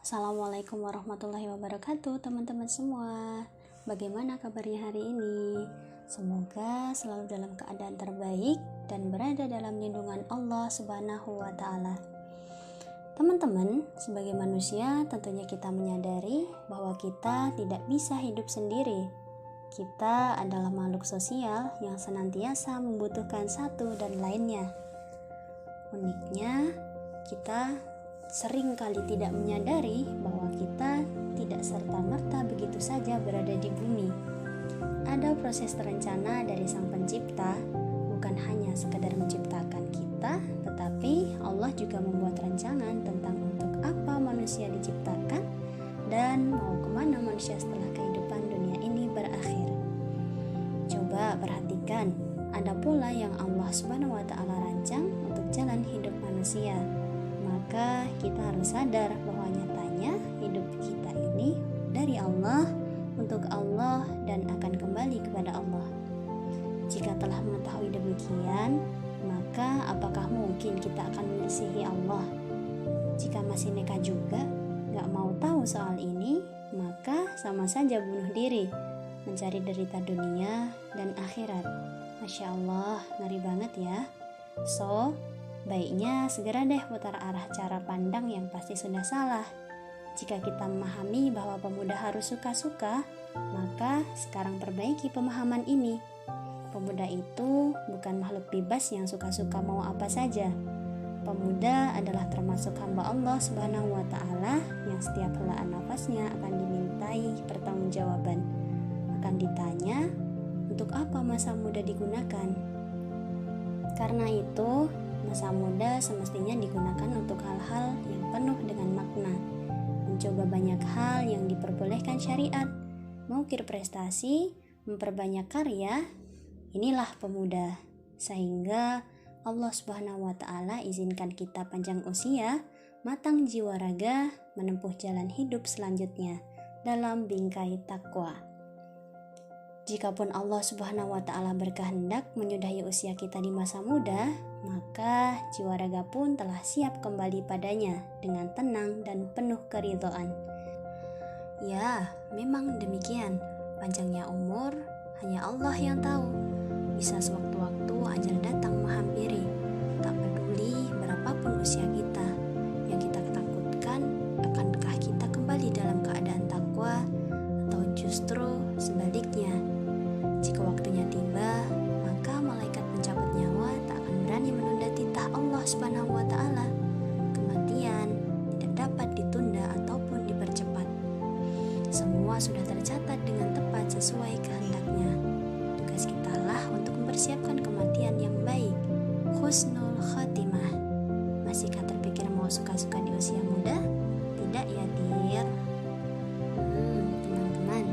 Assalamualaikum warahmatullahi wabarakatuh, teman-teman semua. Bagaimana kabarnya hari ini? Semoga selalu dalam keadaan terbaik dan berada dalam lindungan Allah Subhanahu wa Ta'ala. Teman-teman, sebagai manusia tentunya kita menyadari bahwa kita tidak bisa hidup sendiri. Kita adalah makhluk sosial yang senantiasa membutuhkan satu dan lainnya. Uniknya, kita sering kali tidak menyadari bahwa kita tidak serta-merta begitu saja berada di bumi. Ada proses terencana dari Sang Pencipta, bukan hanya sekedar menciptakan kita, tetapi Allah juga membuat rancangan tentang untuk apa manusia diciptakan dan mau kemana manusia setelah kehidupan dunia ini berakhir. Coba perhatikan, ada pula yang Allah Subhanahu wa Ta'ala rancang untuk jalan hidup manusia. Maka kita harus sadar bahwa nyatanya hidup kita ini dari Allah, untuk Allah, dan akan kembali kepada Allah. Jika telah mengetahui demikian, maka apakah mungkin kita akan menyisihi Allah? Jika masih nekat juga, gak mau tahu soal ini, maka sama saja bunuh diri, mencari derita dunia dan akhirat. Masya Allah, ngeri banget ya. So, baiknya segera deh putar arah cara pandang yang pasti sudah salah. Jika kita memahami bahwa pemuda harus suka-suka, maka sekarang perbaiki pemahaman ini. Pemuda itu bukan makhluk bebas yang suka-suka mau apa saja. Pemuda adalah termasuk hamba Allah Subhanahu wa Ta'ala yang setiap helaan nafasnya akan dimintai pertanggungjawaban. Akan ditanya, untuk apa masa muda digunakan? Karena itu, masa muda semestinya digunakan untuk hal-hal yang penuh dengan makna, mencoba banyak hal yang diperbolehkan syariat, mengukir prestasi, memperbanyak karya. Inilah pemuda, sehingga Allah Subhanahu wa Ta'ala izinkan kita panjang usia, matang jiwa raga, menempuh jalan hidup selanjutnya dalam bingkai takwa. Jikapun Allah Subhanahu wa Ta'ala berkehendak menyudahi usia kita di masa muda, maka jiwa raga pun telah siap kembali padanya dengan tenang dan penuh keridhaan. Ya, memang demikian. Panjangnya umur hanya Allah yang tahu. Bisa sewaktu-waktu ajal datang menghampiri. Tak peduli berapapun usia kita, yang kita takutkan akankah kita kembali dalam keadaan takwa atau justru sebaliknya. Jika waktunya tiba, maka malaikat pencabut nyawa tak akan berani menunda titah Allah Subhanahu wa Ta'ala. Kematian tidak dapat ditunda ataupun dipercepat. Semua sudah tercatat dengan tepat sesuai kehendaknya. Tugas kita lah untuk mempersiapkan kematian yang baik, husnul khatimah. Masihkah terpikir mau suka-suka di usia muda? Tidak ya, dir? Teman-teman,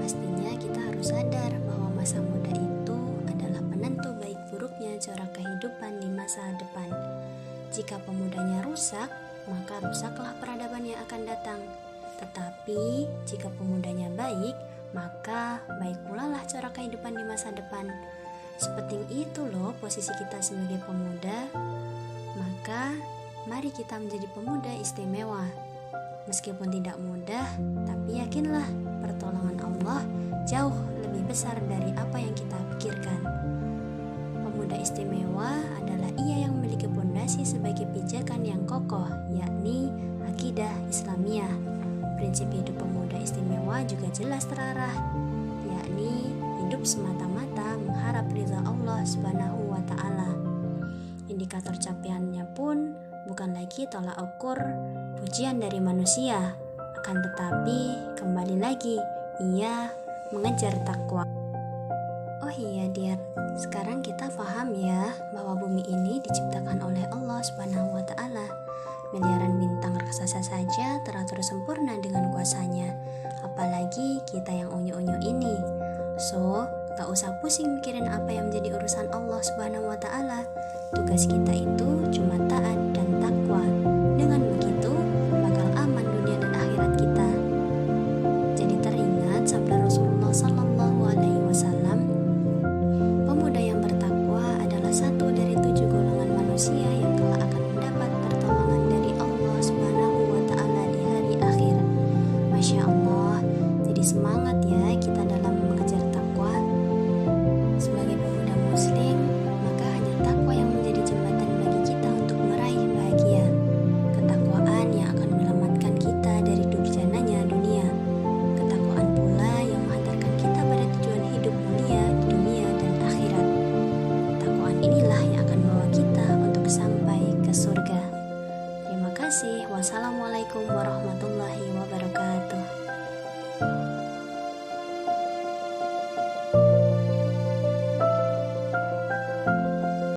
pastinya kita harus sadar bahwa masa muda itu adalah penentu baik buruknya corak kehidupan di masa depan. Jika pemudanya rusak, maka rusaklah peradaban yang akan datang. Tetapi jika pemudanya baik, maka baik pula lah corak kehidupan di masa depan. Seperti itu loh posisi kita sebagai pemuda. Maka mari kita menjadi pemuda istimewa. Meskipun tidak mudah, tapi yakinlah pertolongan Allah jauh lebih besar dari apa yang kita pikirkan. Pemuda istimewa adalah ia yang memiliki pondasi sebagai pijakan yang kokoh, yakni akidah Islamiyah. Prinsip hidup pemuda istimewa juga jelas terarah, yakni hidup semata-mata mengharap ridha Allah Subhanahu wa Ta'ala. Indikator capaiannya pun bukan lagi tolak ukur pujian dari manusia, akan tetapi kembali lagi ia mengejar takwa. Oh iya dir, sekarang kita paham ya bahwa bumi ini diciptakan oleh Allah Subhanahu wa Ta'ala. Miliaran bintang raksasa saja teratur sempurna dengan kuasanya, apalagi kita yang unyu-unyu ini. So, gak usah pusing mikirin apa yang menjadi urusan Allah Subhanahu wa Ta'ala. Tugas kita itu cuma taat dan takwa. Dengan begitu, bakal aman dunia dan akhirat kita. Jadi teringat sabda Rasulullah Sallallahu Alaihi Wasallam, pemuda yang bertakwa adalah satu dari 7 golongan manusia yang kelak akan mendapat pertolongan dari Allah Subhanahu wa Ta'ala di hari akhir. Wassalamualaikum warahmatullahi wabarakatuh.